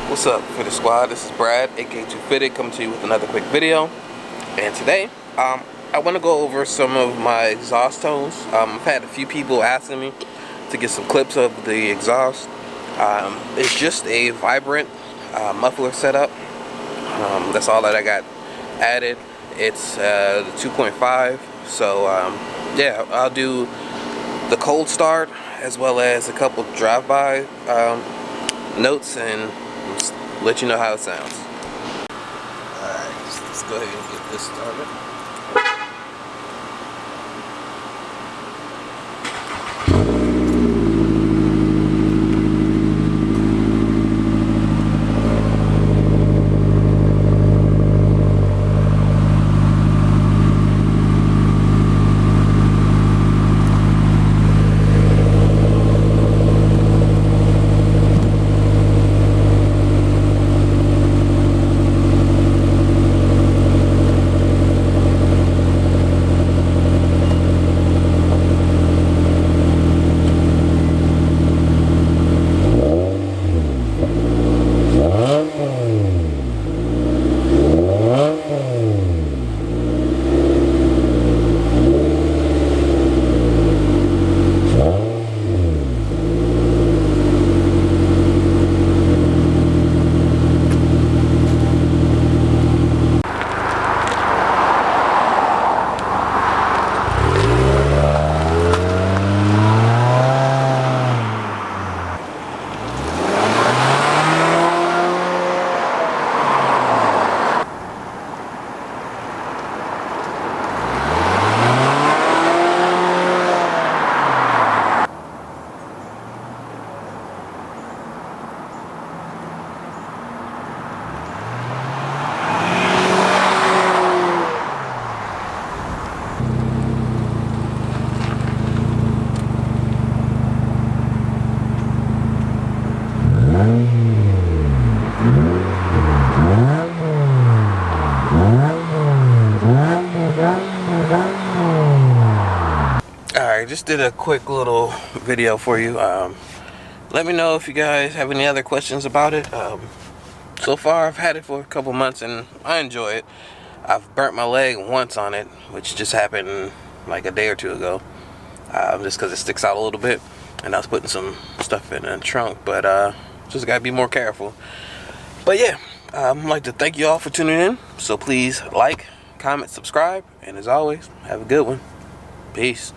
What's up for the squad? This is Brad, aka 2Fitted, coming to you with another quick video. And today, I want to go over some of my exhaust tones. I've had a few people asking me to get some clips of the exhaust. It's just a vibrant muffler setup. That's all that I got added. It's the 2.5. So yeah, I'll do the cold start as well as a couple drive-by notes and let you know how it sounds. Alright, let's go ahead and get this started. Alright, just did a quick little video for you. Let me know if you guys have any other questions about it. So far I've had it for a couple months and I enjoy it. I've burnt my leg once on it, which just happened like a day or two ago, just because it sticks out a little bit, and I was putting some stuff in the trunk, but just gotta be more careful. But yeah, I'd like to thank you all for tuning in, so please like, comment, subscribe, and as always, have a good one. Peace.